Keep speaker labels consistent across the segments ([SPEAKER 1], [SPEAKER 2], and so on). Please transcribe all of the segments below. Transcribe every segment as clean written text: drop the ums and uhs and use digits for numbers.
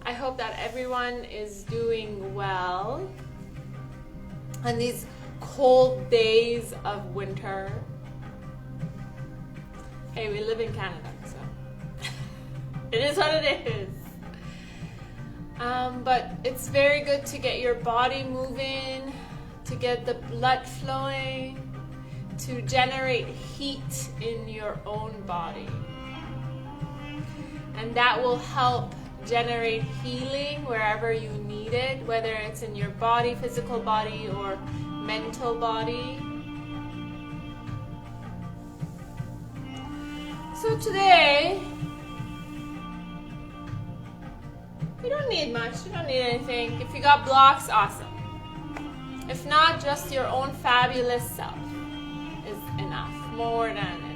[SPEAKER 1] I hope that everyone is doing well on these cold days of winter. Hey, we live in Canada, so it is what it is. But it's very good to get your body moving, to get the blood flowing, to generate heat in your own body. And that will help generate healing wherever you need it, whether it's in your body, physical body, or mental body. So today, you don't need much, you don't need anything. If you got blocks, awesome. If not, just your own fabulous self is enough, more than enough.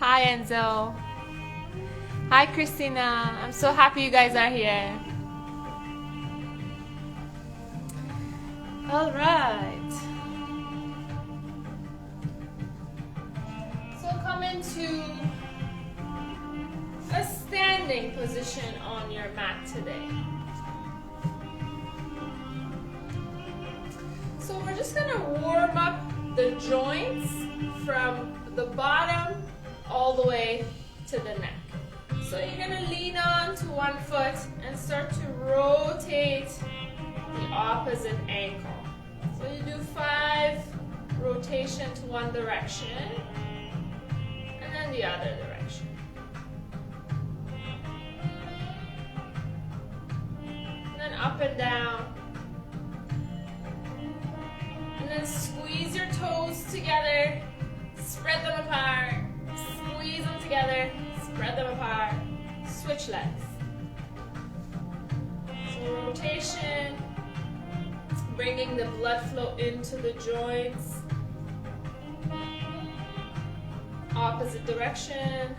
[SPEAKER 1] Hi Enzo. Hi Christina. I'm so happy you guys are here. All right. So come into a standing position on your mat today. So we're just gonna warm up the joints from the bottom all the way to the neck. So you're gonna lean on to one foot and start to rotate the opposite ankle. So you do 5 rotations to one direction and then the other direction. And then up and down. And then squeeze your toes together, spread them apart. Squeeze them together, spread them apart, switch legs. So rotation, bringing the blood flow into the joints. Opposite direction,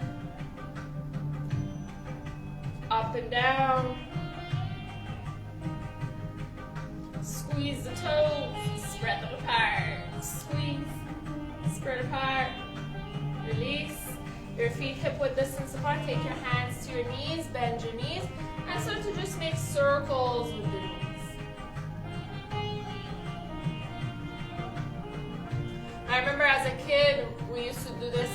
[SPEAKER 1] up and down. Squeeze the toes, spread them apart, squeeze, spread apart, release. Your feet hip-width distance apart. Take your hands to your knees, bend your knees, and start to just make circles with the knees. I remember as a kid, we used to do this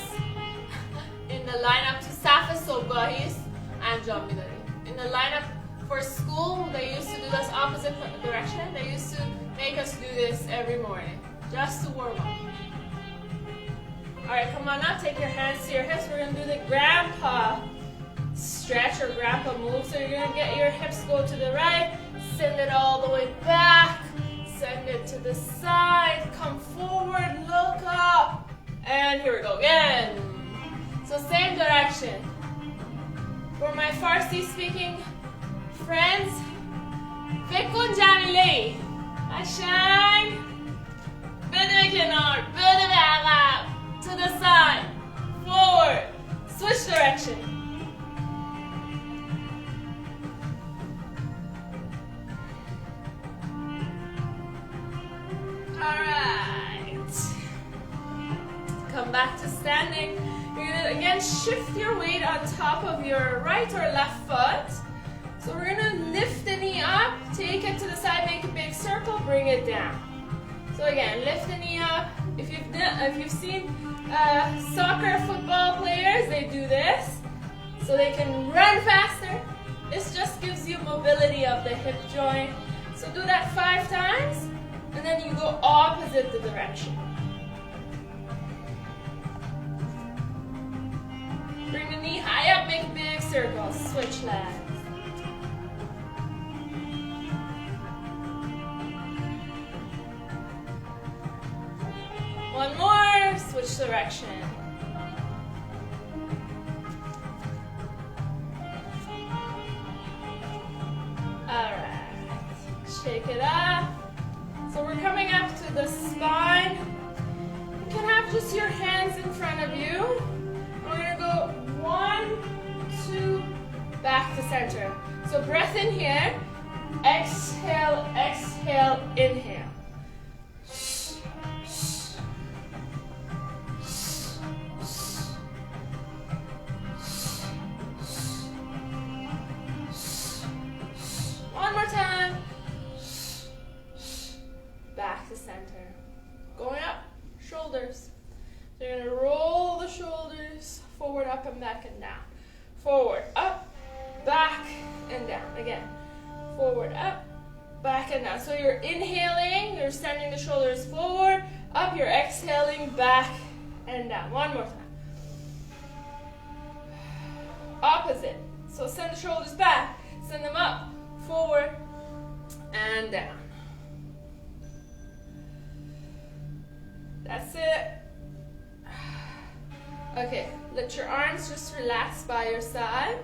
[SPEAKER 1] in the lineup to Safa Sobahis and John Midari. In the lineup for school, they used to do this opposite direction. They used to make us do this every morning, just to warm up. All right, come on now, take your hands to your hips. We're gonna do the grandpa stretch or grandpa move. So you're gonna get your hips go to the right, send it all the way back, send it to the side, come forward, look up, and here we go again. So same direction. For my Farsi speaking friends, Fikun Jamile, Ashang, Bede Kenar, Bede Agab. To the side, forward, switch direction. All right. Come back to standing. You're gonna again shift your weight on top of your right or left foot. So we're gonna lift the knee up, take it to the side, make a big circle, bring it down. So again, lift the knee up. If you've seen soccer, football players, they do this so they can run faster. This just gives you mobility of the hip joint. So do that 5 times, and then you go opposite the direction. Bring the knee high up, make big circles, switch legs. One more, switch direction. All right, shake it up. So we're coming up to the spine. You can have just your hands in front of you. We're gonna go 1, 2, back to center. So breath in here, exhale, exhale, inhale. up and back and down. Forward, up, back, and down. Again, forward, up, back, and down. So you're inhaling, you're sending the shoulders forward, up, you're exhaling, back, and down. One more time. Opposite. So send the shoulders back, send them up, forward, and down. That's it. Okay, let your arms just relax by your side.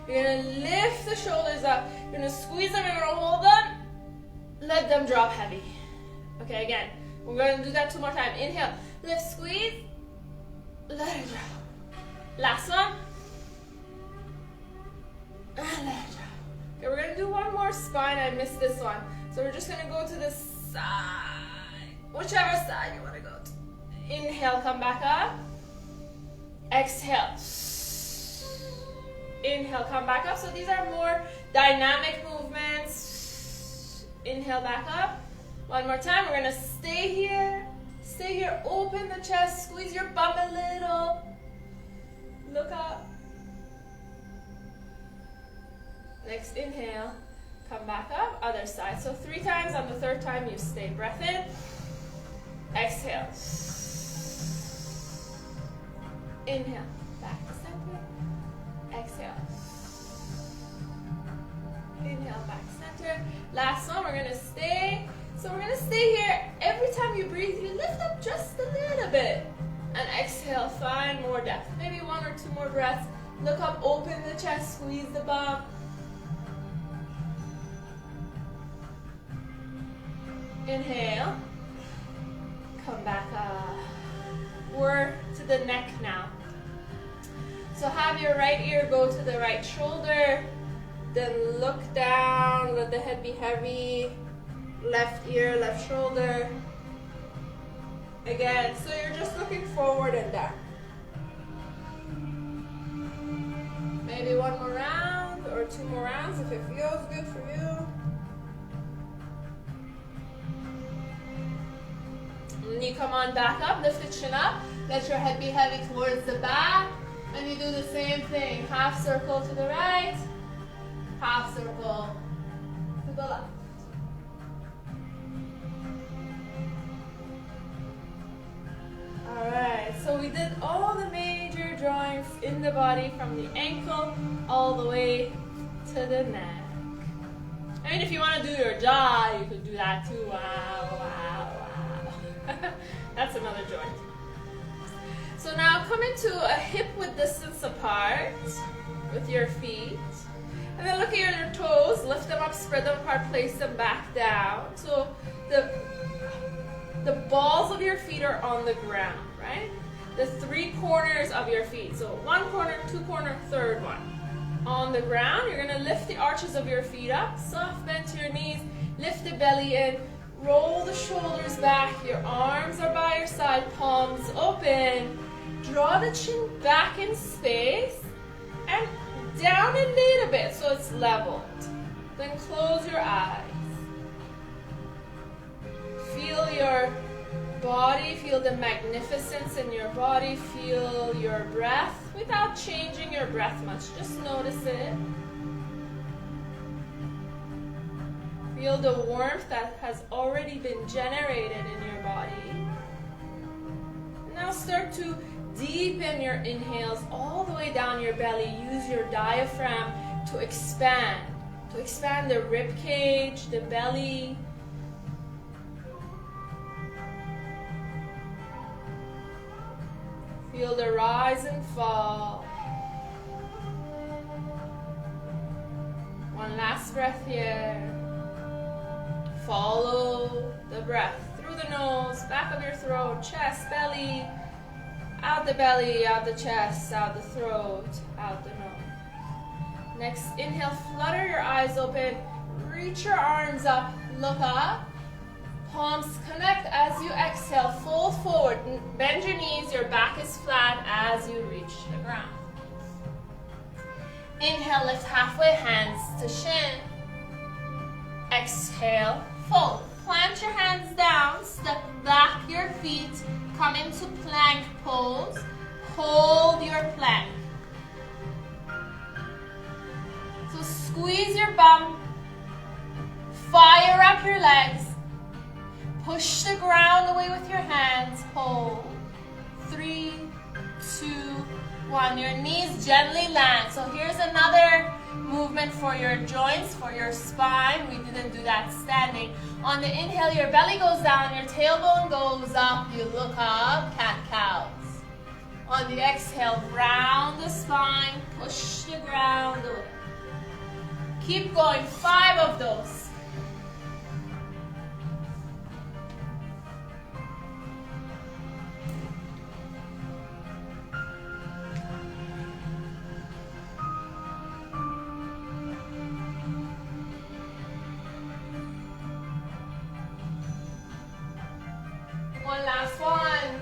[SPEAKER 1] You're gonna lift the shoulders up. You're gonna squeeze them, you're gonna hold them. Let them drop heavy. Okay, again, we're gonna do that 2 more times. Inhale, lift, squeeze, let it drop. Last one. And let it drop. Okay, we're gonna do one more spine. I missed this one. So we're just gonna go to the side, whichever side you wanna go to. Inhale, come back up. Exhale. Inhale, come back up. So these are more dynamic movements. Inhale, back up. One more time. We're going to stay here. Stay here. Open the chest. Squeeze your bum a little. Look up. Next inhale. Come back up. Other side. So 3 times. On the 3rd time, you stay. Breath in. Exhale. Inhale, back to center. Exhale. Inhale, back to center. Last one, we're gonna stay. So we're gonna stay here. Every time you breathe, you lift up just a little bit. And exhale, find more depth. Maybe 1 or 2 more breaths. Look up, open the chest, squeeze the bum. Inhale. Come back up. We're to the neck now. So have your right ear go to the right shoulder, then look down, let the head be heavy, left ear, left shoulder. Again, so you're just looking forward and down. Maybe 1 more round or 2 more rounds if it feels good for you. And you come on back up, lift the chin up, let your head be heavy towards the back. And you do the same thing, half circle to the right, half circle to the left. Alright, so we did all the major joints in the body from the ankle all the way to the neck. I mean, if you want to do your jaw, you could do that too. Wow, wow, wow. That's another joint. So now come into a hip width distance apart with your feet. And then look at your toes, lift them up, spread them apart, place them back down. So the balls of your feet are on the ground, right? The 3 corners of your feet. So 1 corner, 2 corner, 3rd one. On the ground, you're gonna lift the arches of your feet up, soft bend to your knees, lift the belly in, roll the shoulders back, your arms are by your side, palms open. Draw the chin back in space and down a little bit so it's leveled. Then close your eyes. Feel your body, feel the magnificence in your body, feel your breath without changing your breath much. Just notice it. Feel the warmth that has already been generated in your body. Now start to deepen your inhales all the way down your belly. Use your diaphragm to expand the rib cage, the belly. Feel the rise and fall. One last breath here. Follow the breath through the nose, back of your throat, chest, belly. Out the belly, out the chest, out the throat, out the nose. Next, inhale, flutter your eyes open, reach your arms up, look up. Palms connect as you exhale, fold forward, bend your knees, your back is flat as you reach the ground. Inhale, lift halfway, hands to shin. Exhale, fold. Plant your hands down, step back your feet, come into plank pose. hold your plank. So squeeze your bum, fire up your legs, push the ground away with your hands, hold. 3, 2, 1. Your knees gently land. So here's another movement for your joints, for your spine. We didn't do that standing. On the inhale, your belly goes down, your tailbone goes up, you look up, cat-cows. On the exhale, round the spine, push the ground away. Keep going, 5 of those. One last one.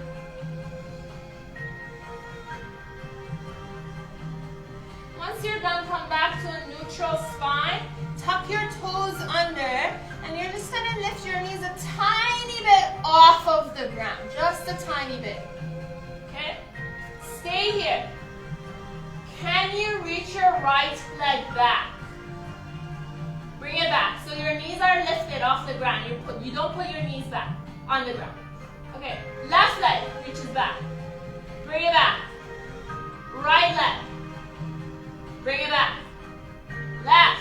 [SPEAKER 1] Once you're done, come back to a neutral spine. Tuck your toes under, and you're just gonna lift your knees a tiny bit off of the ground, just a tiny bit. Okay? Stay here. Can you reach your right leg back? Bring it back. So your knees are lifted off the ground. You don't put your knees back on the ground. Okay, left leg reaches back. Bring it back. Right leg. Bring it back. Left.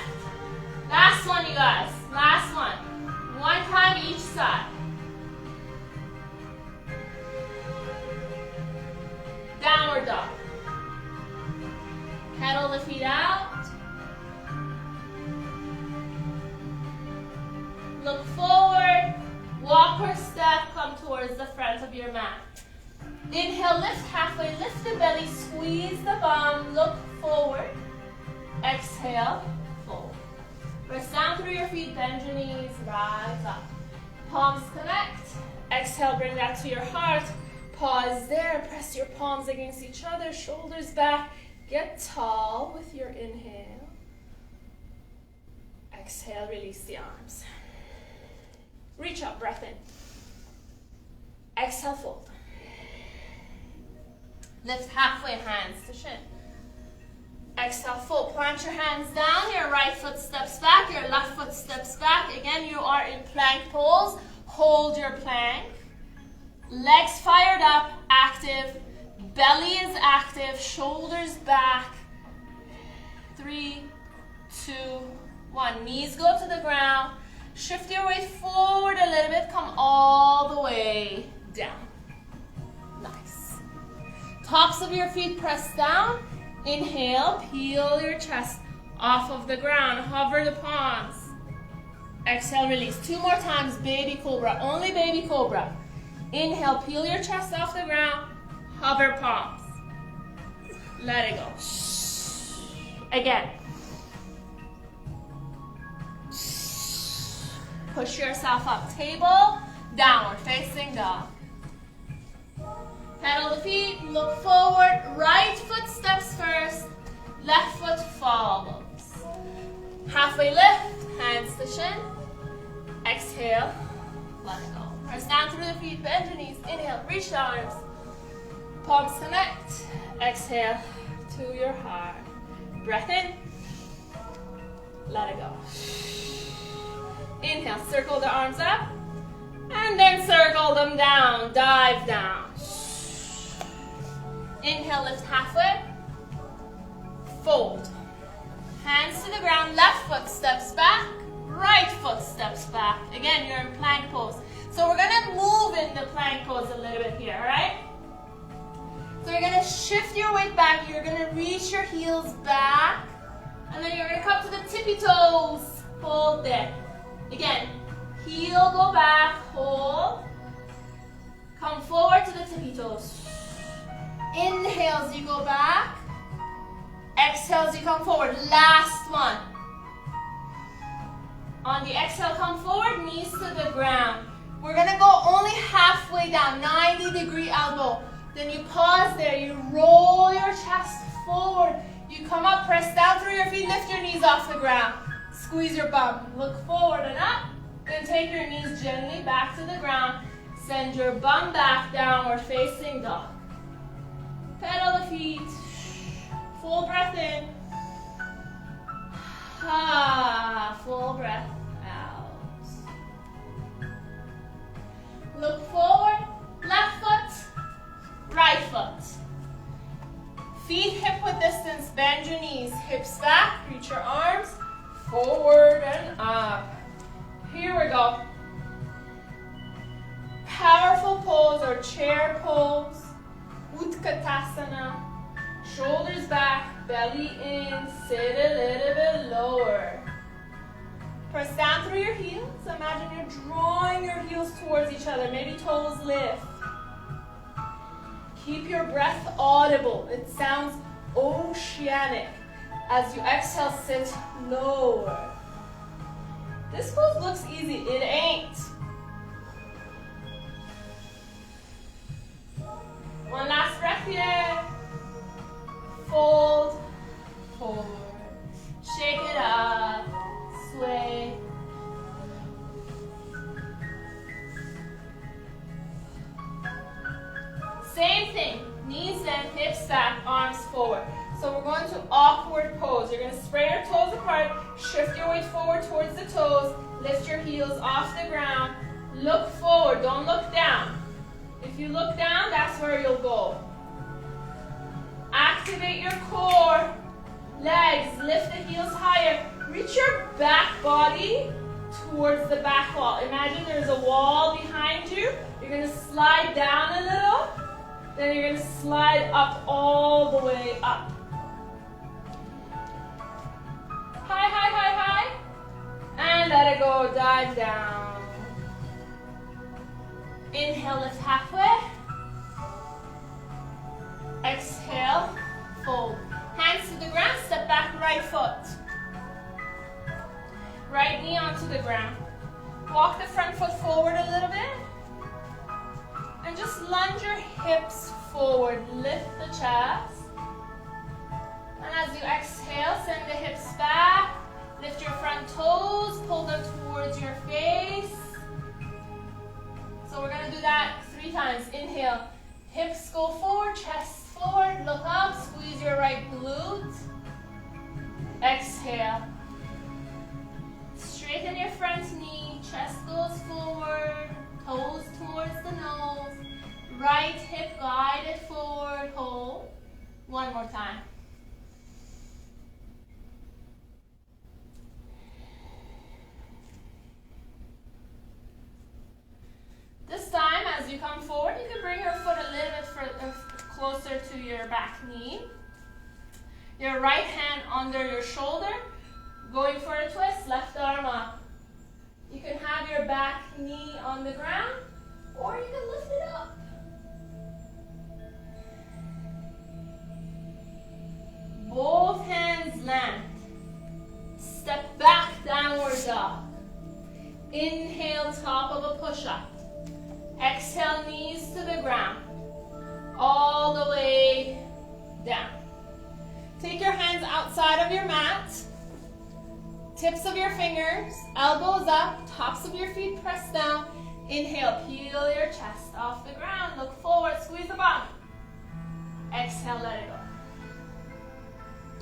[SPEAKER 1] Last one, you guys. Last one. One time each side. Downward dog. Pedal the feet out. Look forward. Walk or step, come towards the front of your mat. Inhale, lift halfway, lift the belly, squeeze the bum, look forward. Exhale, fold. Press down through your feet, bend your knees, rise up. Palms connect. Exhale, bring that to your heart. Pause there, press your palms against each other, shoulders back. Get tall with your inhale. Exhale, release the arms. Reach up, breath in. Exhale, fold. Lift halfway, hands to shin. Exhale, fold. Plant your hands down. Your right foot steps back. Your left foot steps back. Again, you are in plank pose. Hold your plank. Legs fired up, active. Belly is active. Shoulders back. 3, 2, 1. Knees go to the ground. Shift your weight forward a little bit. Come all the way down. Nice. Tops of your feet press down. Inhale, peel your chest off of the ground. Hover the palms. Exhale, release. 2 more times, baby cobra. Only baby cobra. Inhale, peel your chest off the ground. Hover palms. Let it go. Again. Push yourself up. Table, downward facing dog. Pedal the feet, look forward. Right foot steps first. Left foot follows. Halfway lift, hands to shin. Exhale, let it go. Press down through the feet, bend your knees. Inhale, reach the arms. Palms connect. Exhale to your heart. Breath in. Let it go. Inhale, circle the arms up. And then circle them down. Dive down. Inhale, lift halfway. Fold. Hands to the ground. Left foot steps back. Right foot steps back. Again, you're in plank pose. So we're going to move in the plank pose a little bit here, all right? So you're going to shift your weight back. You're going to reach your heels back. And then you're going to come to the tippy toes. Hold there. Again, heel go back, hold. Come forward to the tippy toes. Inhale as you go back. Exhale as you come forward. Last one. On the exhale, come forward, knees to the ground. We're going to go only halfway down, 90-degree elbow. Then you pause there, you roll your chest forward. You come up, press down through your feet, lift your knees off the ground. Squeeze your bum, look forward and up. Then take your knees gently back to the ground. Send your bum back, downward facing dog. Pedal the feet. Full breath in. Ah, full breath out. Look forward, left foot, right foot. Feet hip width distance, bend your knees, hips back, reach your arms, forward and up. Here we go. Powerful pose or chair pose, Utkatasana. Shoulders back, belly in, sit a little bit lower. Press down through your heels. Imagine you're drawing your heels towards each other. Maybe toes lift. Keep your breath audible. It sounds oceanic. As you exhale, sit lower. This pose looks easy. It ain't. One last breath here. Fold, forward. Shake it up. Sway. Same thing. Knees bent, hips back, arms forward. So we're going to awkward pose. You're going to spread your toes apart. Shift your weight forward towards the toes. Lift your heels off the ground. Look forward. Don't look down. If you look down, that's where you'll go. Activate your core. Legs, lift the heels higher. Reach your back body towards the back wall. Imagine there's a wall behind you. You're going to slide down a little. Then you're going to slide up all the way up. High, high, high, high. And let it go, dive down. Inhale, lift halfway. Exhale, fold. Hands to the ground, step back, right foot. Right knee onto the ground. Walk the front foot forward a little bit. And just lunge your hips forward. Lift the chest. And as you exhale, send the hips back. Lift your front toes, pull them towards your face. So we're going to do that 3 times. Inhale, hips go forward, chest forward, look up, squeeze your right glute. Exhale. Straighten your front knee, chest goes forward, toes towards the nose. Right hip guided forward, hold. One more time. This time, as you come forward, you can bring your foot a little bit further, closer to your back knee. Your right hand under your shoulder. Going for a twist, left arm up. You can have your back knee on the ground, or you can lift it up. Both hands land. Step back, downward dog. Inhale, top of a push-up. Exhale, knees to the ground. All the way down. Take your hands outside of your mat. Tips of your fingers, elbows up, tops of your feet pressed down. Inhale, peel your chest off the ground. Look forward, squeeze the bottom. Exhale, let it go.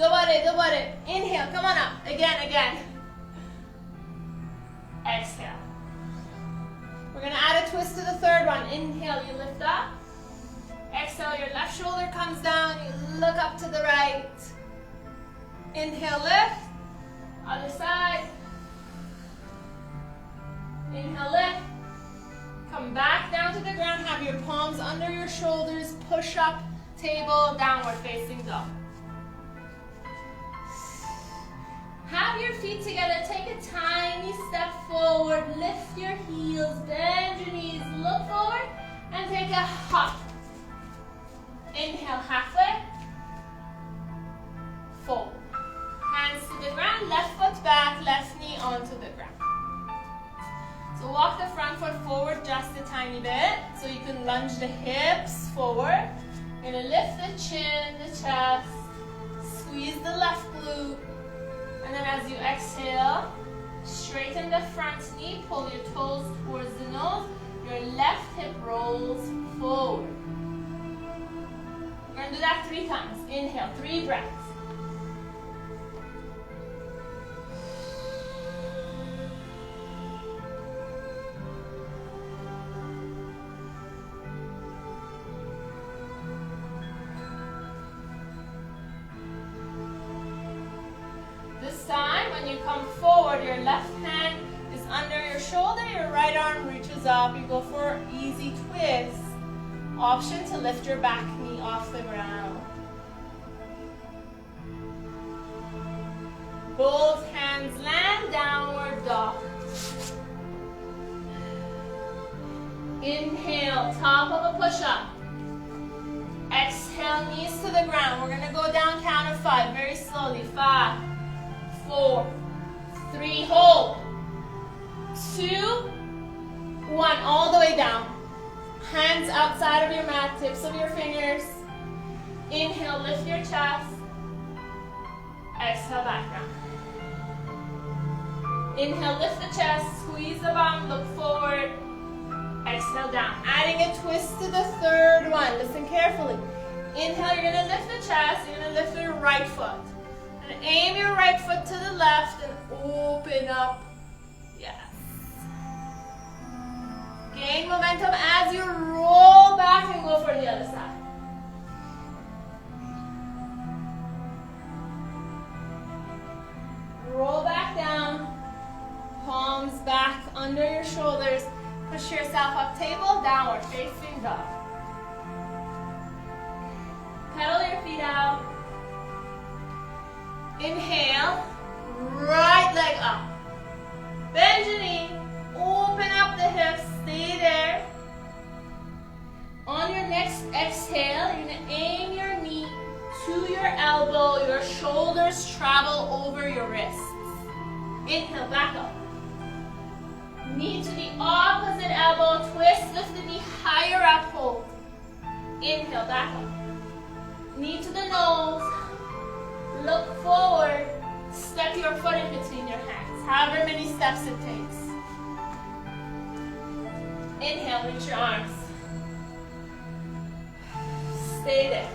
[SPEAKER 1] Dobare. Inhale, come on up. Again. Exhale. We're going to add a twist to the third one. Inhale, you lift up. Exhale, your left shoulder comes down. You look up to the right. Inhale, lift. Other side. Inhale, lift. Come back down to the ground. Have your palms under your shoulders. Push up, table, downward facing dog. Have your feet together. Take a tiny step forward. Lift your heels. Bend your knees. Look forward. And take a hop. Inhale, halfway. Fold. Hands to the ground. Left foot back. Left knee onto the ground. So walk the front foot forward just a tiny bit. So you can lunge the hips forward. You're going to lift the chin, the chest. Squeeze the left glute. And then as you exhale, straighten the front knee, pull your toes towards the nose. Your left hip rolls forward. We're going to do that 3 times. Inhale, 3 breaths. This time, when you come forward, your left hand is under your shoulder, your right arm reaches up. You go for easy twist. Option to lift your back knee off the ground. Both hands land, downward dog. Inhale, top of a push-up. Exhale, knees to the ground. We're going to go down, count of 5, very slowly. 5, 4, 3, hold. 2, 1, all the way down. Hands outside of your mat, tips of your fingers. Inhale, lift your chest. Exhale, back down. Inhale, lift the chest, squeeze the bum, look forward. Exhale, down. Adding a twist to the third one. Listen carefully. Inhale, you're going to lift the chest. You're going to lift your right foot. And aim your right foot to the left and open up. Yes. Gain momentum as you roll back and go for the other side. Roll back down. Palms back under your shoulders. Push yourself up, table, downward facing dog. Pedal your feet out. Inhale, right leg up. Bend your knee, open up the hips, stay there. On your next exhale, you're going to aim your knee to your elbow, your shoulders travel over your wrists. Inhale, back up. Knee to the opposite elbow, twist, lift the knee higher up, hold. Inhale, back up. Knee to the nose, look forward, step your foot in between your hands, however many steps it takes. Inhale, reach your arms. Stay there.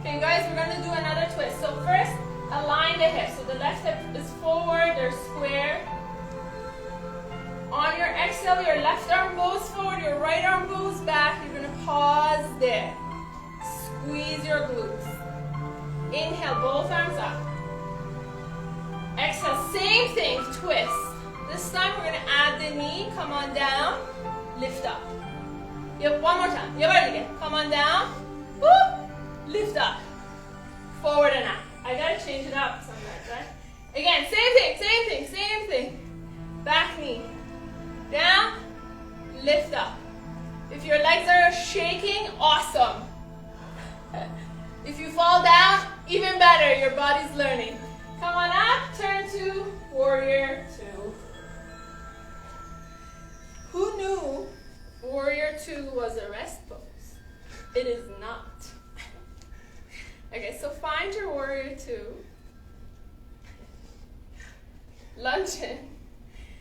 [SPEAKER 1] Okay guys, we're going to do another twist. So first, align the hips. So the left hip is forward, they're square. On your exhale, your left arm goes forward, your right arm goes back. You're going to pause there. Squeeze your glutes. Inhale, both arms up. Exhale, same thing, twist. This time we're going to add the knee, come on down, lift up. Yep, one more time. Come on down, woo, lift up. Forward and up. I got to change it up sometimes, right? Again, same thing. Back knee. Down, lift up. If your legs are shaking, awesome. If you fall down, even better, your body's learning. Come on up, turn to Warrior 2. Who knew Warrior 2 was a rest pose? It is not. Okay, so find your Warrior 2. Lunge in.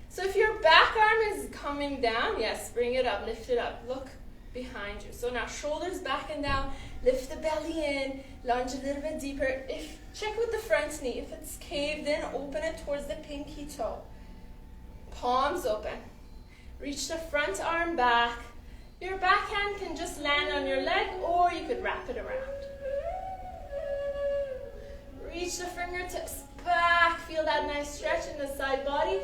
[SPEAKER 1] So if your back arm is coming down, yes, bring it up, lift it up, look behind you. So now shoulders back and down, lift the belly in, lunge a little bit deeper. Check with the front knee. If it's caved in, open it towards the pinky toe. Palms open. Reach the front arm back. Your back hand can just land on your leg or you could wrap it around. Reach the fingertips back. Feel that nice stretch in the side body.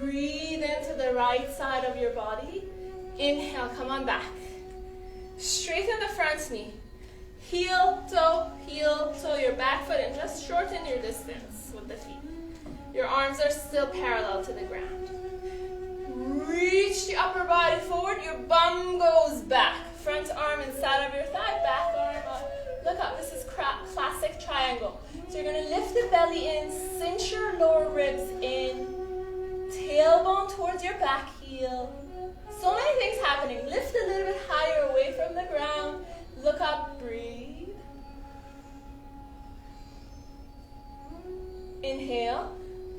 [SPEAKER 1] Breathe into the right side of your body. Inhale, come on back. Straighten the front knee. Heel, toe, your back foot, and just shorten your distance with the feet. Your arms are still parallel to the ground. Reach the upper body forward, your bum goes back. Front arm inside of your thigh, back arm up. Look up, this is classic triangle. So you're going to lift the belly in, cinch your lower ribs in, tailbone towards your back heel. So many things happening. Lift a little bit higher away from the ground. Look up, breathe. Inhale,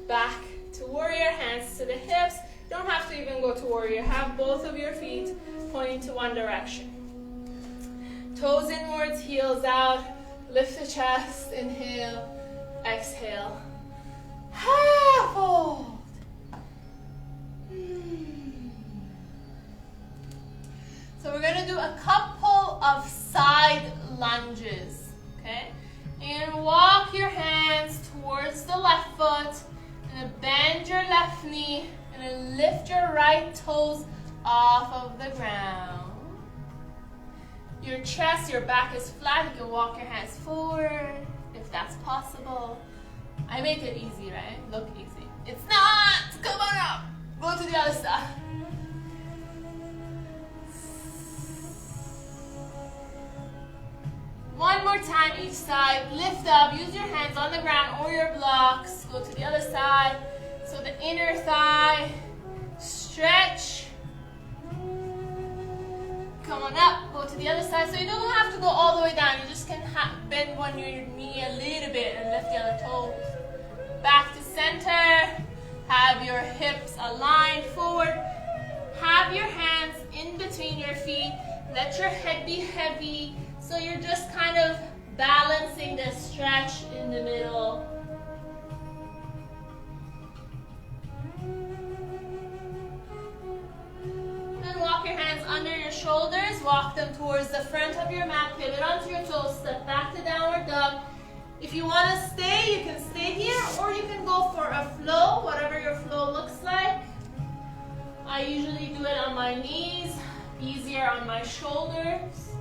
[SPEAKER 1] back to warrior, hands to the hips. Don't have to even go to warrior. Have both of your feet pointing to one direction. Toes inwards, heels out. Lift the chest, inhale, exhale. Half fold. So we're going to do a couple of side lunges, okay? And walk your hands towards the left foot, and bend your left knee, and then lift your right toes off of the ground. Your chest, your back is flat. You can walk your hands forward if that's possible. I make it easy, right? Look easy. It's not! Come on up! Go to the other side. One more time each side. Lift up. Use your hands on the ground or your blocks. Go to the other side. So the inner thigh. Stretch. Come on up. Go to the other side. So you don't have to go all the way down. You just can bend one your knee a little bit and lift the other toes. Back to center. Have your hips aligned forward. Have your hands in between your feet. Let your head be heavy. So you're just kind of balancing the stretch in the middle. Then walk your hands under your shoulders. Walk them towards the front of your mat. Pivot onto your toes. Step back to downward dog. If you want to stay, you can stay here, or you can go for a flow, whatever your flow looks like. I usually do it on my knees, easier on my shoulders.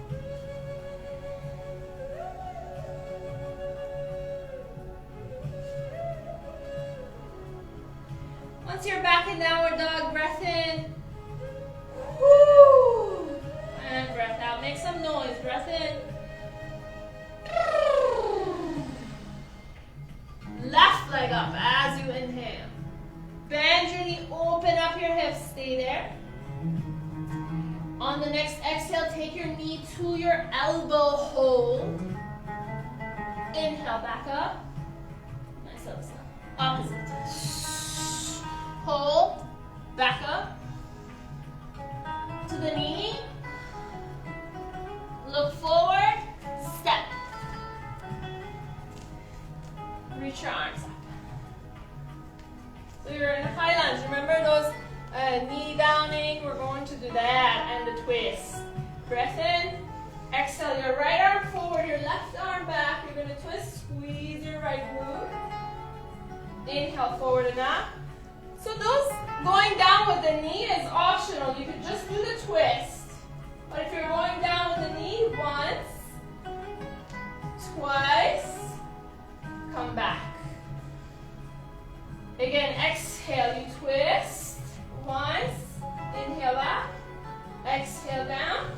[SPEAKER 1] Once you're back in downward dog, breath in. Woo! And breath out. Make some noise. Breath in. Left leg up as you inhale. Bend your knee, open up your hips, stay there. On the next exhale, take your knee to your elbow hold. Inhale, back up. Nice other side. Opposite. Hold, back up. To the knee. Look forward, step. Reach your arms up. So you're in a high lunge. Remember those knee downing? We're going to do that and the twist. Breath in. Exhale your right arm forward, your left arm back. You're going to twist, squeeze your right glute. Inhale forward and up. So those going down with the knee is optional. You could just do the twist. But if you're going down with the knee, once, twice, come back. Again, exhale, you twist. Once, inhale back. Exhale down.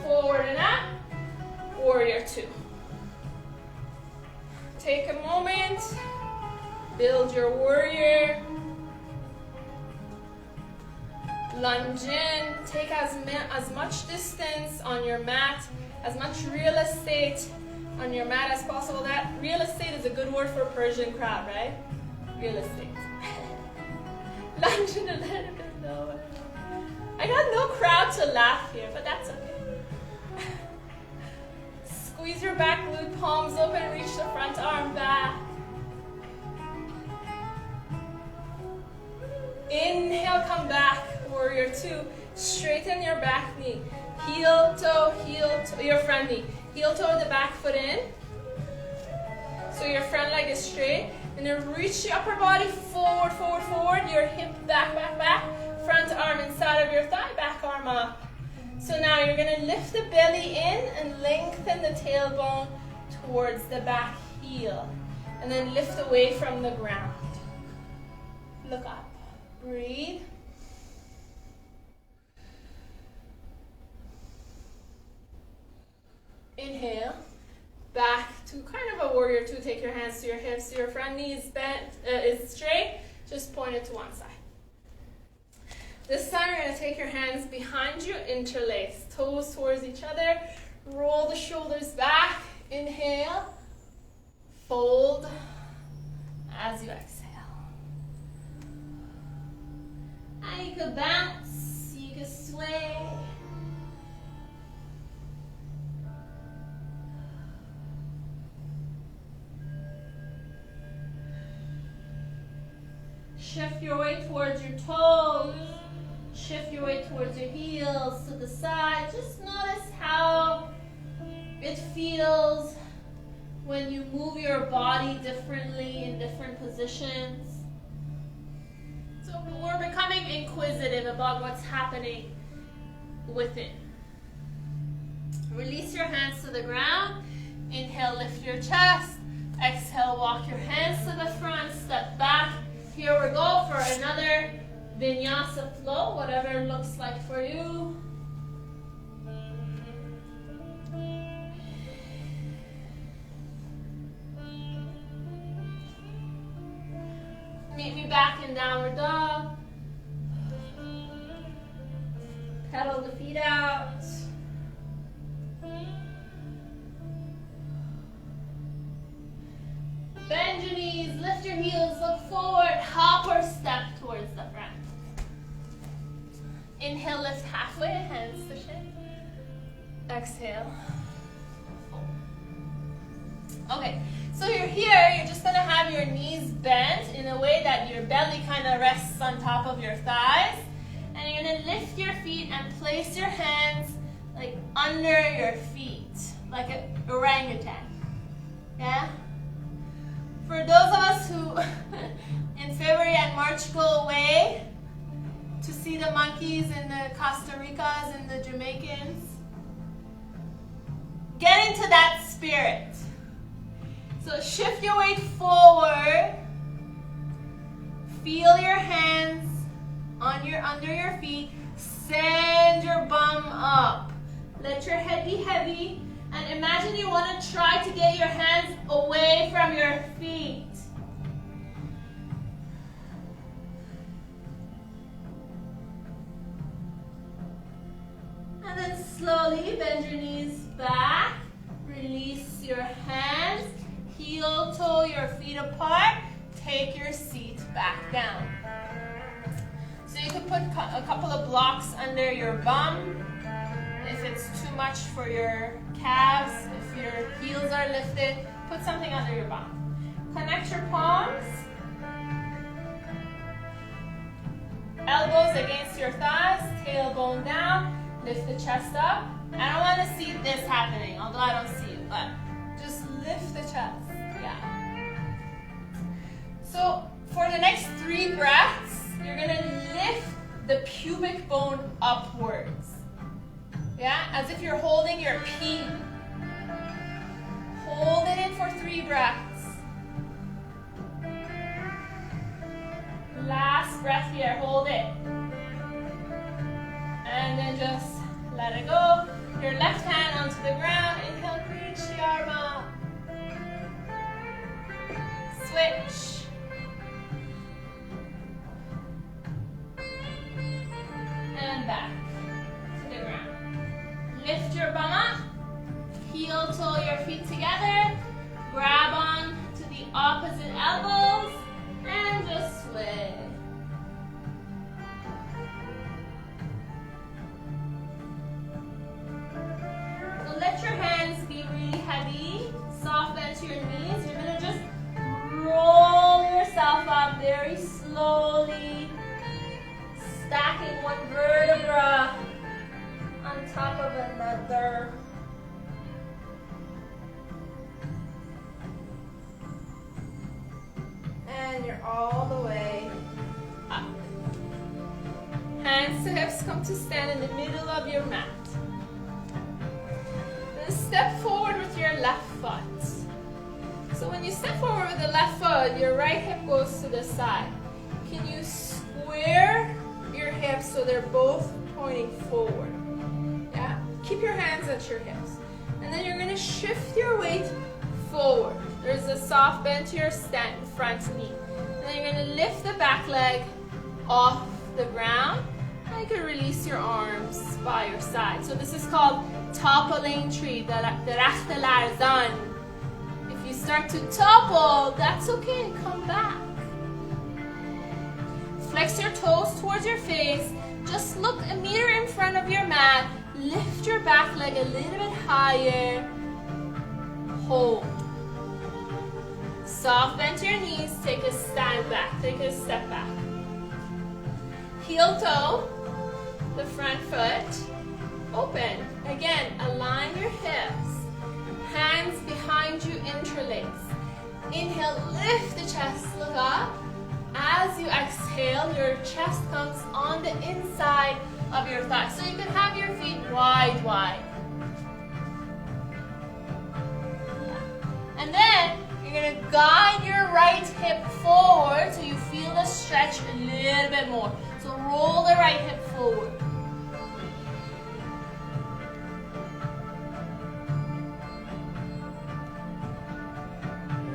[SPEAKER 1] Forward and up. Warrior two. Take a moment. Build your warrior. Lunge in. Take as much distance on your mat, as much real estate on your mat as possible. That real estate is a good word for Persian crowd, right? Real estate. Lunge in a little bit lower. I got no crowd to laugh here, but that's okay. Squeeze your back glute, palms open, reach the front arm back. Inhale, come back, warrior two. Straighten your back knee. Heel toe, your front knee. Heel toe, the back foot in. So your front leg is straight. And then reach the upper body forward, forward, forward. Your hip back, back, back. Front arm inside of your thigh, back arm up. So now you're going to lift the belly in and lengthen the tailbone towards the back heel. And then lift away from the ground. Look up. Breathe. Inhale. Back to kind of a warrior two. Take your hands to your hips. Your front knee is bent, is straight. Just point it to one side. This time you're going to take your hands behind you, interlace. Toes towards each other. Roll the shoulders back. Inhale. Fold as you exhale. And you could bounce. You could sway.
[SPEAKER 2] shift your weight towards your toes. Shift your weight towards your heels to the side. Just notice how it feels when you move your body differently in different positions. So we're becoming inquisitive about what's happening within. Release your hands to the ground. Inhale, lift your chest. Exhale, walk your hands to the front, step back. Here we go for another vinyasa flow, whatever it looks like for you. Meet me back in downward dog. Pedal the feet out. Bend your knees, lift your heels, look forward, hop or step towards the front. Inhale, lift halfway, hands to shin. Exhale. Okay, so you're here, you're just gonna have your knees bent in a way that your belly kind of rests on top of your thighs. And you're gonna lift your feet and place your hands like under your feet, like an orangutan. Yeah? For those of us who in February and March go away to see the monkeys and the Costa Ricas and the Jamaicans, get into that spirit. So shift your weight forward. Feel your hands on under your feet. Send your bum up. Let your head be heavy. And imagine you want to try to get your hands away from your feet. And then slowly bend your knees back. Release your hands. Heel toe your feet apart. Take your seat back down. So you could put a couple of blocks under your bum. If it's too much for your calves, if your heels are lifted, put something under your bum. Connect your palms. Elbows against your thighs, tailbone down, lift the chest up. I don't want to see this happening, although I don't see it, but just lift the chest. Yeah. So for the next 3 breaths, you're going to lift the pubic bone upwards. Yeah, as if you're holding your pee. Hold it in for 3 breaths. Last breath here, hold it. And then just let it go. Your left hand onto the ground. Inhale, reach the arm up. Switch. And back to the ground. Lift your bum up, heel toe your feet together, grab on to the opposite elbows, and just sway. So let your hands be really heavy, soft bend to your knees. You're going to just roll yourself up very slowly, stacking one vertebra on top of another. And you're all the way up. Hands to hips, come to stand in the middle of your mat. Then step forward with your left foot. So when you step forward with the left foot, your right hip goes to the side. Can you square your hips so they're both pointing forward? Yeah, keep your hands at your hips. And then you're gonna shift your weight forward. There's a soft bend to your front knee. And then you're gonna lift the back leg off the ground. And you can release your arms by your side. So this is called toppling tree, the rechte larzan. If you start to topple, that's okay, come back. Flex your toes towards your face. Just look a meter in front of your mat. Lift your back leg a little bit higher. Hold. Soft bend to your knees. Take a stand back. Take a step back. heel toe, the front foot, open. Again, align your hips. Hands behind you, interlace. Inhale, lift the chest, look up. As you exhale, your chest comes on the inside of your thighs. So you can have your feet wide, wide. And then you're going to guide your right hip forward so you feel the stretch a little bit more. So roll the right hip forward.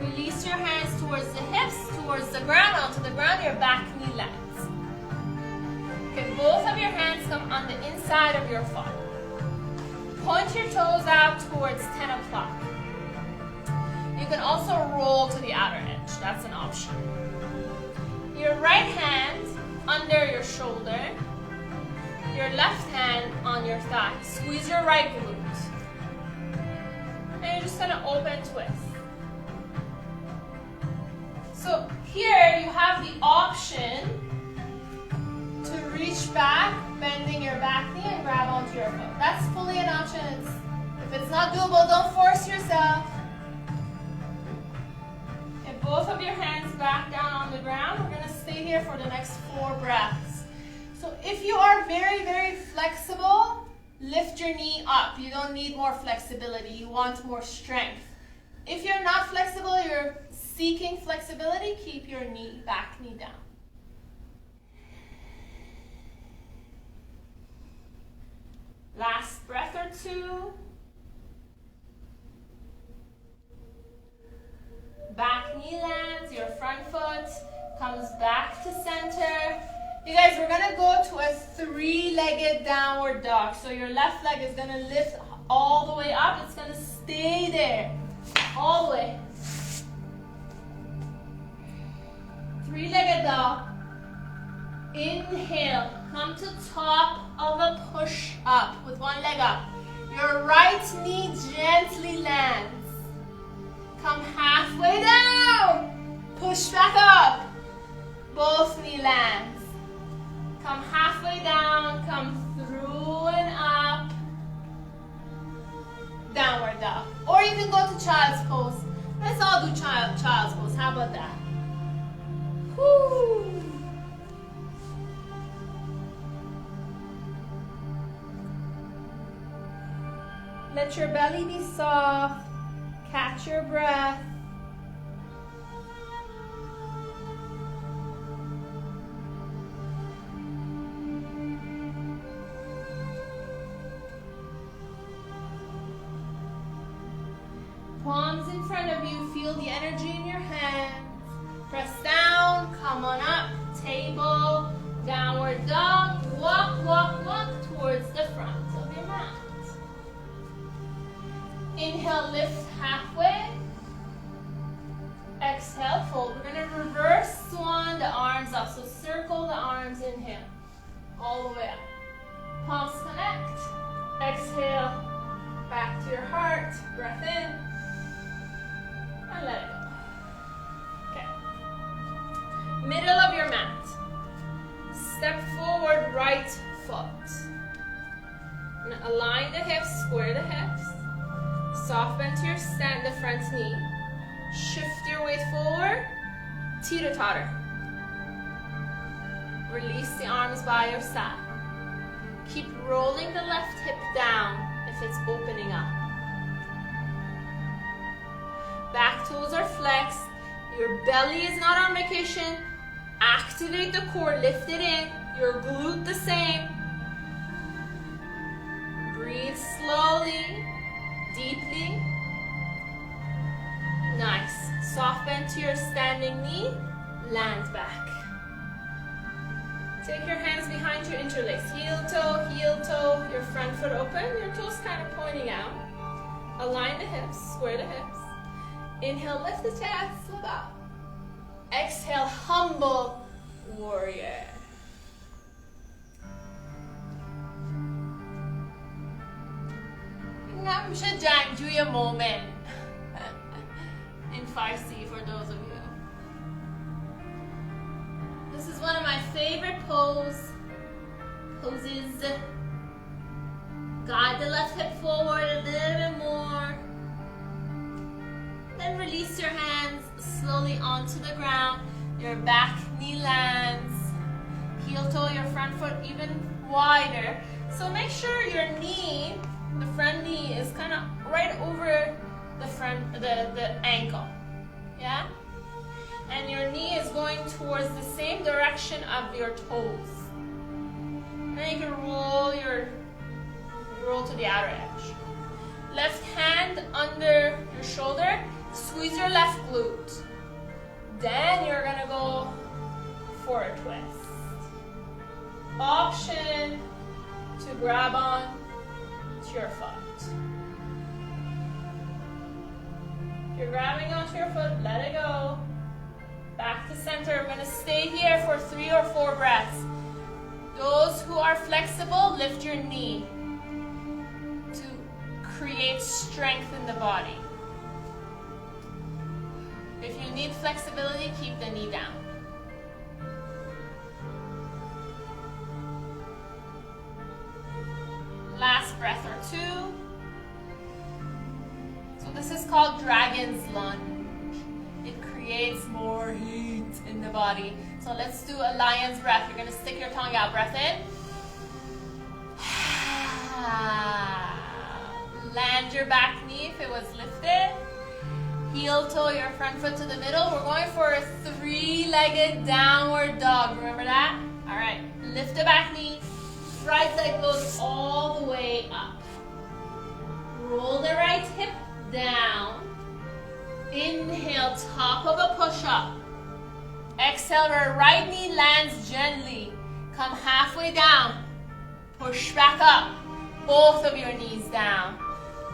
[SPEAKER 2] Release your hands towards the hips, towards the ground, onto the ground, your back knee lands. Okay, both of your hands come on the inside of your foot. Point your toes out towards 10 o'clock. You can also roll to the outer edge, that's an option. Your right hand under your shoulder, your left hand on your thigh. Squeeze your right glute. And you're just gonna open twist. So here you have the option to reach back, bending your back knee and grab onto your foot. That's fully an option. If it's not doable, don't force yourself. Get both of your hands back down on the ground. We're gonna stay here for the next 4 breaths. So if you are very, very flexible, lift your knee up. You don't need more flexibility. You want more strength. If you're not flexible, you're seeking flexibility, keep your back knee down. Last breath or 2. Back knee lands, your front foot comes back to center. You guys, we're gonna go to a 3-legged downward dog. So your left leg is gonna lift all the way up. It's gonna stay there, all the way. 3-legged dog. Inhale, come to top of a push up with one leg up. Your right knee gently lands. Come halfway down. Push back up. Both knee lands. Come halfway down, come through and up. Downward dog. Or you can go to child's pose. Let's all do child's pose. How about that? Woo. Let your belly be soft. Catch your breath. Palms in front of you. Feel the energy in your hands. Press down. Come on up. Table. Downward dog. Walk, walk, walk towards the front of your mat. Inhale, lift halfway. Exhale, fold. We're going to reverse swan the arms up. So circle the arms, inhale. All the way up. Palms connect. Exhale, back to your heart. Breath in. And let it go. Okay. Middle of your mat. Step forward, right foot. Now align the hips, square the hips. Soft bend to your stand, the front knee. Shift your weight forward, teeter-totter. Release the arms by your side. Keep rolling the left hip down if it's opening up. Back toes are flexed. Your belly is not on vacation. Activate the core, lift it in. Your glute the same. Breathe slowly. Deeply. Nice. Soft bend to your standing knee. Land back. Take your hands behind you, interlace. Heel toe, your front foot open, your toes kind of pointing out. Align the hips, square the hips. Inhale, lift the chest, look up. Exhale, humble warrior. I'm sure Jack do your moment in 5C for those of you. This is one of my favorite poses
[SPEAKER 1] poses. Guide the left hip forward a little bit more. Then release your hands slowly onto the ground. Your back knee lands. Heel toe your front foot even wider. So make sure your knee, the front knee, is kind of right over the ankle. Yeah? And your knee is going towards the same direction of your toes. Then you can roll to the outer edge. Left hand under your shoulder, squeeze your left glute. Then you're gonna go for a twist. Option to grab on to your foot. If you're grabbing onto your foot, let it go. Back to center. We're gonna stay here for 3 or 4 breaths. Those who are flexible, lift your knee to create strength in the body. If you need flexibility, keep the knee down. Last breath or 2. So this is called Dragon's Lunge. It creates more heat in the body. So let's do a lion's breath. You're gonna stick your tongue out. Breath in. Land your back knee if it was lifted. Heel toe your front foot to the middle. We're going for a 3-legged downward dog. Remember that? All right. Lift the back knee. Right leg goes all the way up. Roll the right hip down. Inhale, top of a push-up. Exhale, your right knee lands gently. Come halfway down. Push back up. Both of your knees down.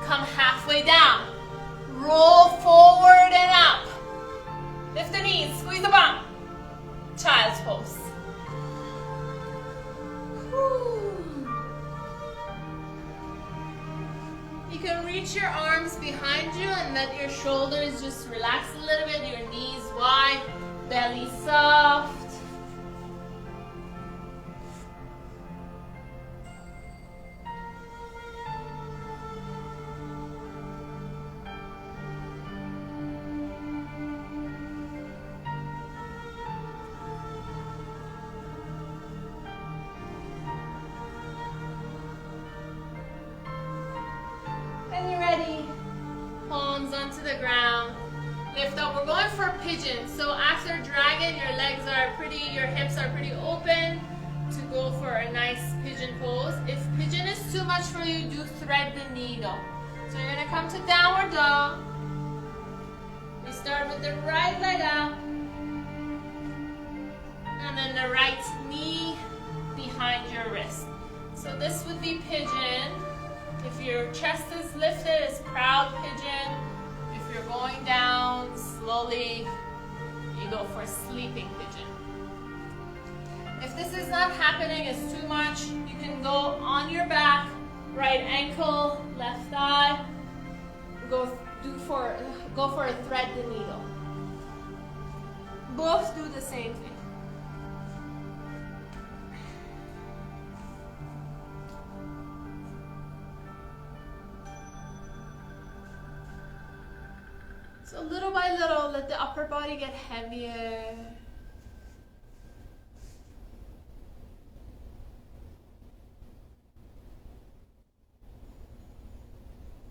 [SPEAKER 1] Come halfway down. Roll forward and up. Lift the knees, squeeze the bum. Child's pose. You can reach your arms behind you and let your shoulders just relax a little bit. Your knees wide, belly soft. Onto the ground. Lift up. We're going for pigeon. So after dragon, your legs are pretty, your hips are pretty open to go for a nice pigeon pose. If pigeon is too much for you, do thread the needle. So you're gonna come to downward dog. We start with the right leg up, and then the right knee behind your wrist. So this would be pigeon. If your chest is lifted, it's proud pigeon. If you're going down slowly, you go for sleeping pigeon. If this is not happening, it's too much, you can go on your back, right ankle, left thigh, go for a thread the needle. Both do the same thing. So little by little, let the upper body get heavier.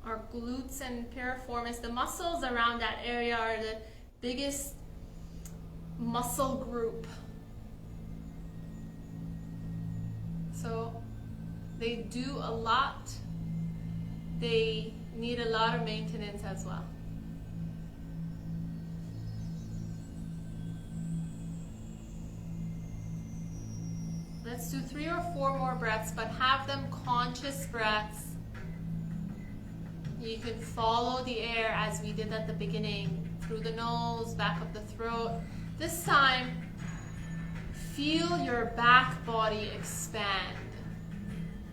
[SPEAKER 1] Our glutes and piriformis, the muscles around that area are the biggest muscle group. So they do a lot. They need a lot of maintenance as well. Let's do 3 or 4 more breaths, but have them conscious breaths. You can follow the air as we did at the beginning, through the nose, back of the throat. This time, feel your back body expand.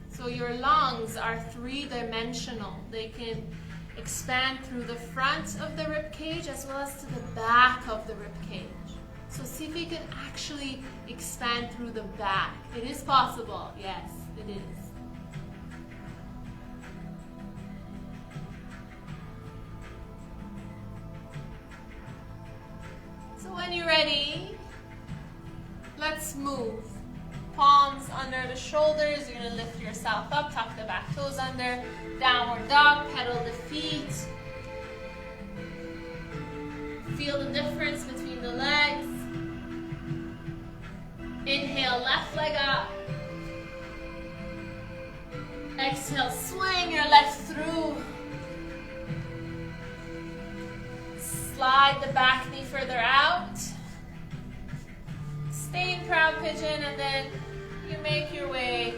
[SPEAKER 1] So your lungs are 3-dimensional. They can expand through the front of the rib cage as well as to the back of the rib cage. So see if you can actually expand through the back. It is possible. Yes, it is. So when you're ready, let's move. Palms under the shoulders. You're going to lift yourself up, tuck the back toes under. Downward dog, pedal the feet. Feel the difference between the legs. Inhale, left leg up. Exhale, swing your left through. Slide the back knee further out. Stay in proud pigeon, and then you make your way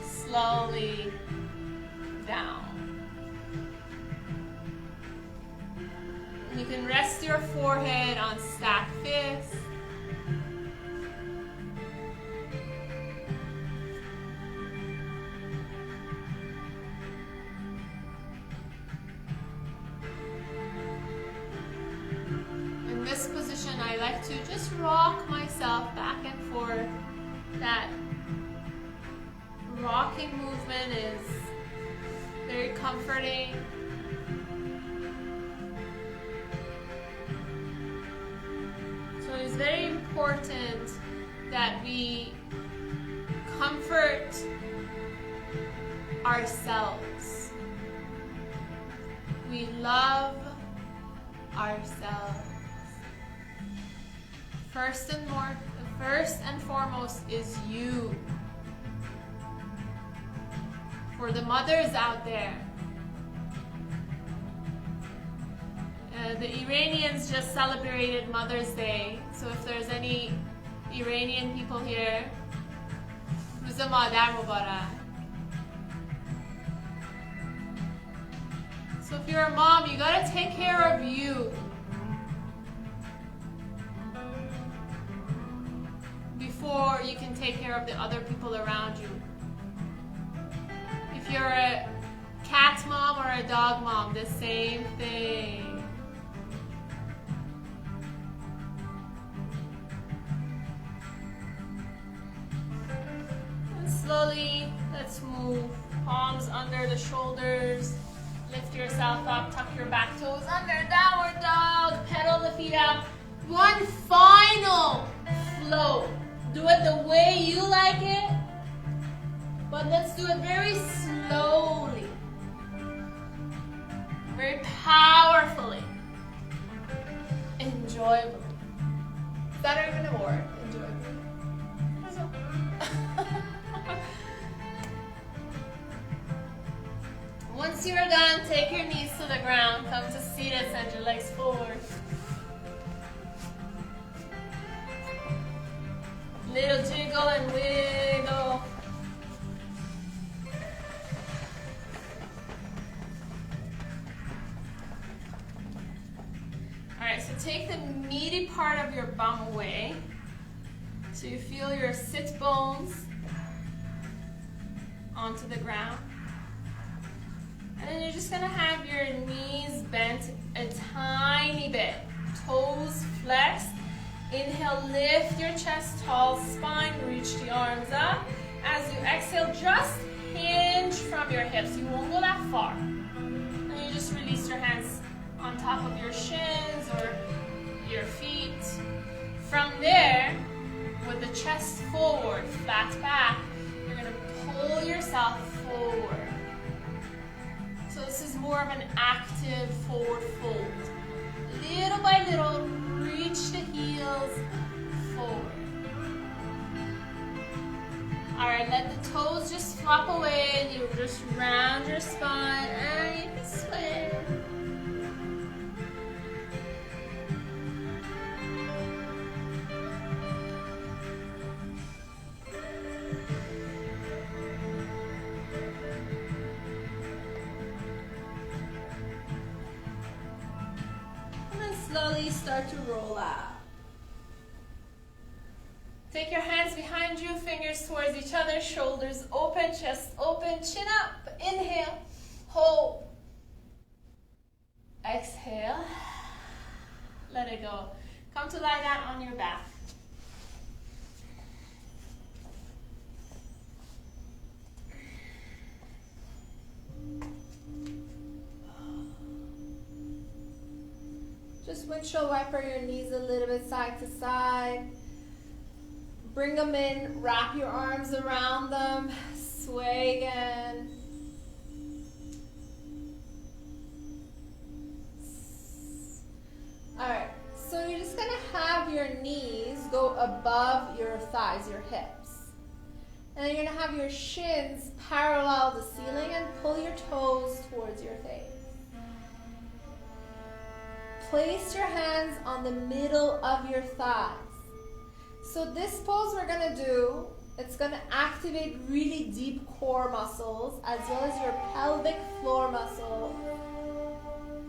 [SPEAKER 1] slowly down. And you can rest your forehead on stacked fists. In this position, I like to just rock myself back and forth. That rocking movement is very comforting. So it's very important that we comfort ourselves. We love ourselves. First and foremost is you. For the mothers out there, the Iranians just celebrated Mother's Day. So if there's any Iranian people here, روز مادر مبارک. So if you're a mom, you gotta take care of you. Before you can take care of the other people around you. If you're a cat mom or a dog mom, the same thing. And slowly, let's move. Palms under the shoulders. Lift yourself up, tuck your back toes under, downward dog, pedal the feet out. One final flow. Do it the way you like it, but let's do it very slowly, very powerfully, enjoyably. Is that even a word? Enjoyably. Once you're done, take your knees to the ground, come to seated, send your legs forward. Little jiggle and wiggle. Alright, so take the meaty part of your bum away. So you feel your sit bones onto the ground. And then you're just going to have your knees bent a tiny bit. Toes flexed. Inhale, lift your chest, tall spine, reach the arms up. As you exhale, just hinge from your hips. You won't go that far. And you just release your hands on top of your shins or your feet. From there, with the chest forward, flat back, you're going to pull yourself forward. So this is more of an active forward fold. Little by little, reach the heels forward. Alright, let the toes just flop away and you just round your spine and you can sway. Slowly start to roll out. Take your hands behind you, fingers towards each other, shoulders open, chest open, chin up. Inhale, hold. Exhale, let it go. Come to lie down on your back.
[SPEAKER 2] Just windshield wiper your knees a little bit side to side. Bring them in, wrap your arms around them, sway again. Alright, so you're just gonna have your knees go above your thighs, your hips. And then you're gonna have your shins parallel the ceiling and pull your toes towards your face. Place your hands on the middle of your thighs. So this pose we're gonna do, it's gonna activate really deep core muscles as well as your pelvic floor muscles.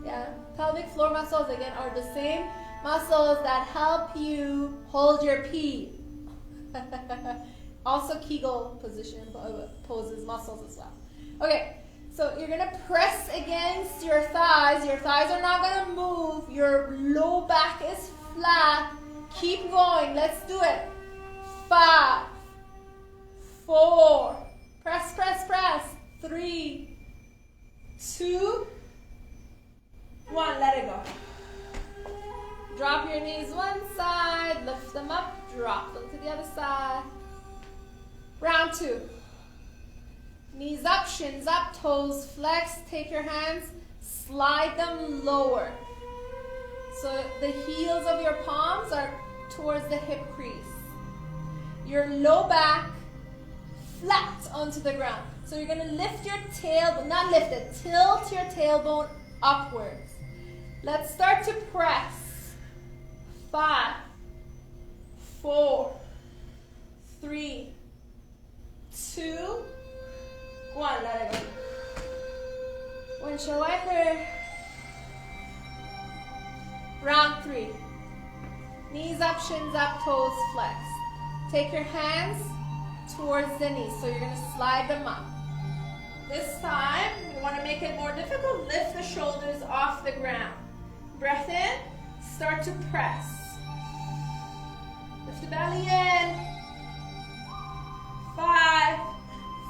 [SPEAKER 2] Yeah, pelvic floor muscles again are the same muscles that help you hold your pee. Also Kegel position poses muscles as well. Okay. So you're gonna press against your thighs. Your thighs are not gonna move. Your low back is flat. Keep going. Let's do it. 5, 4. Press, press, press. 3, 2, 1. Let it go. Drop your knees one side. Lift them up. Drop them to the other side. Round 2. Knees up, shins up, toes flex. Take your hands, slide them lower. So the heels of your palms are towards the hip crease. Your low back flat onto the ground. So you're gonna lift your tail, not lift it, tilt your tailbone upwards. Let's start to press. 5, 4, 3, 2, 1, let it go. Windshield wiper. Round 3. Knees up, shins up, toes flexed. Take your hands towards the knees. So you're going to slide them up. This time, you want to make it more difficult. Lift the shoulders off the ground. Breath in. Start to press. Lift the belly in. 5,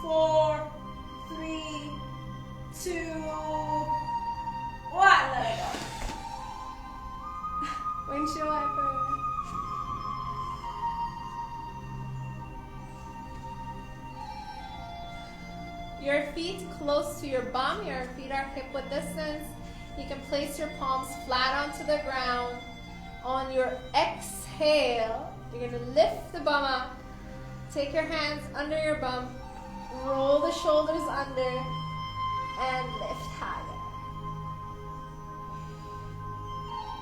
[SPEAKER 2] 4, 3, 2, 1. Let it go. Windshield wiper. Your feet close to your bum. Your feet are hip width distance. You can place your palms flat onto the ground. On your exhale, you're going to lift the bum up. Take your hands under your bum. Roll the shoulders under and lift higher.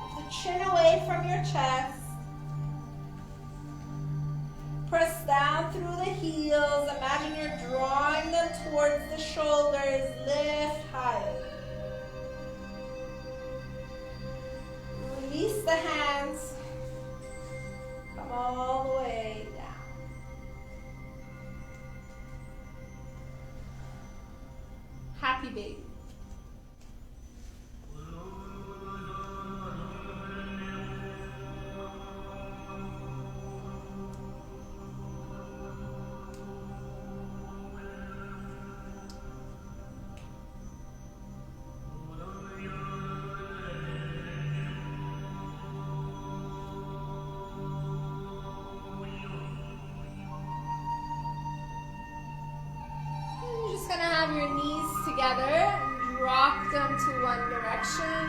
[SPEAKER 2] Lift the chin away from your chest. Press down through the heels. Imagine you're drawing them towards the shoulders. Lift higher. Release the hands. Come all the way down. Happy baby. You're just gonna have your knees together and drop them to one direction.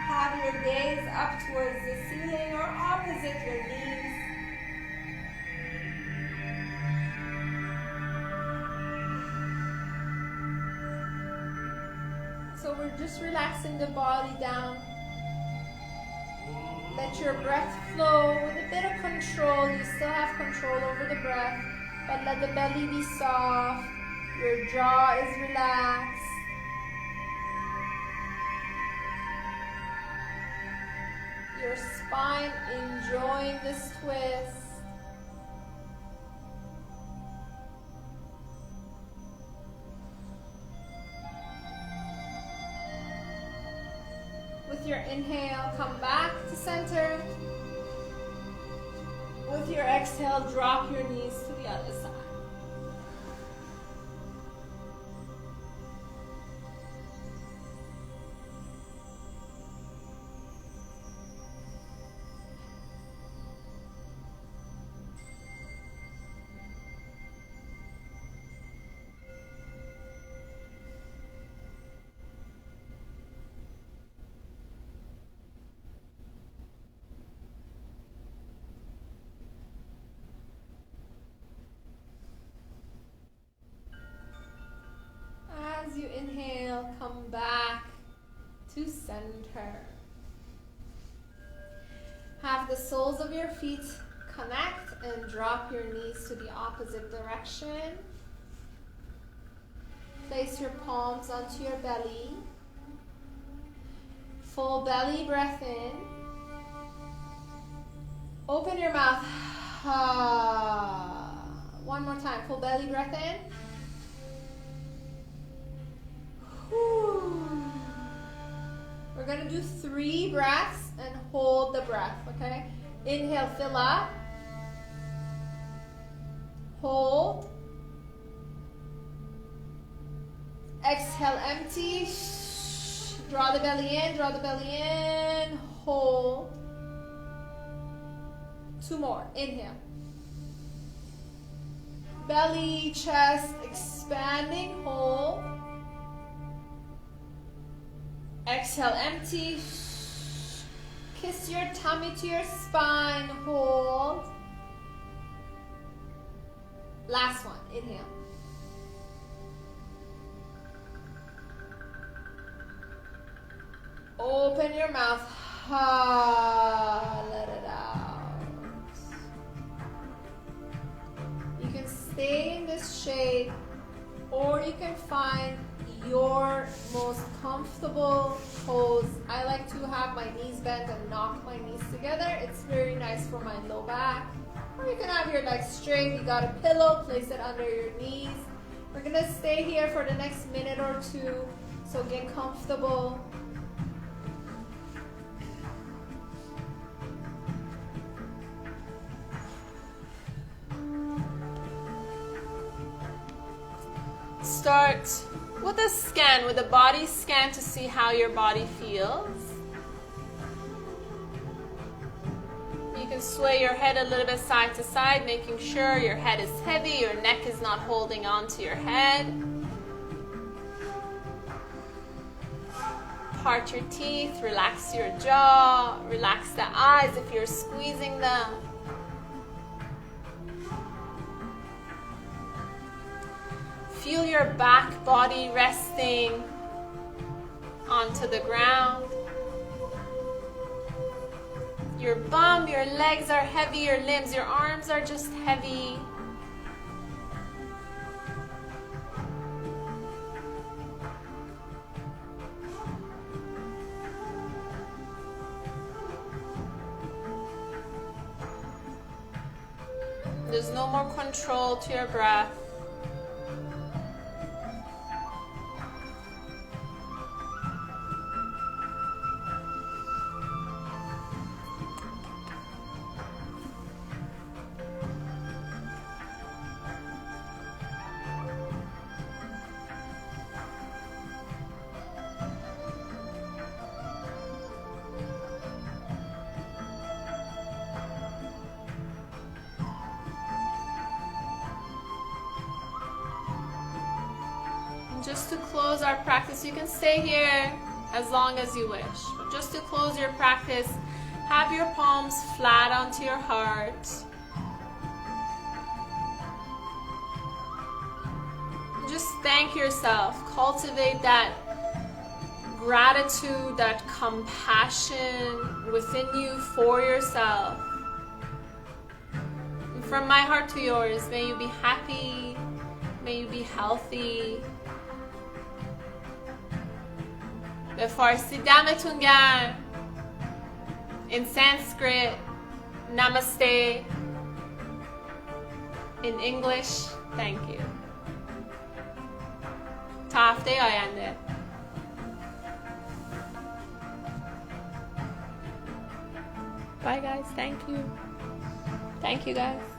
[SPEAKER 2] Have your gaze up towards the ceiling or opposite your knees. So we're just relaxing the body down. Let your breath flow with a bit of control. You still have control over the breath, but let the belly be soft. Your jaw is relaxed. Your spine enjoying this twist. With your inhale, come back to center. With your exhale, drop your knees to the other side. As you inhale, come back to center. Have the soles of your feet connect and drop your knees to the opposite direction. Place your palms onto your belly. Full belly breath in. Open your mouth. One more time. Full belly breath in. We're going to do 3 breaths and hold the breath, okay? Inhale, fill up. Hold. Exhale, empty. Draw the belly in, draw the belly in. Hold. 2 more. Inhale. Belly, chest expanding. Hold. Exhale, empty. Kiss your tummy to your spine. Hold. Last one. Inhale. Open your mouth. Let it out. You can stay in this shape, or you can find your most comfortable pose. I like to have my knees bent and knock my knees together. It's very nice for my low back. Or you can have your legs straight. You got a pillow, place it under your knees. We're gonna stay here for the next minute or 2, so get comfortable.
[SPEAKER 1] Start with a scan, with a body scan to see how your body feels. You can sway your head a little bit side to side, making sure your head is heavy, your neck is not holding on to your head. Part your teeth, relax your jaw, relax the eyes if you're squeezing them. Feel your back body resting onto the ground. Your bum, your legs are heavy, your limbs, your arms are just heavy. There's no more control to your breath. Just to close our practice, you can stay here as long as you wish. But just to close your practice, have your palms flat onto your heart. Just thank yourself. Cultivate that gratitude, that compassion within you for yourself. And from my heart to yours, may you be happy, may you be healthy. به فارسی دمتون گرم. In Sanskrit, namaste. In English, thank you. تا هفته آینده. Bye guys, thank you.
[SPEAKER 2] Thank you guys.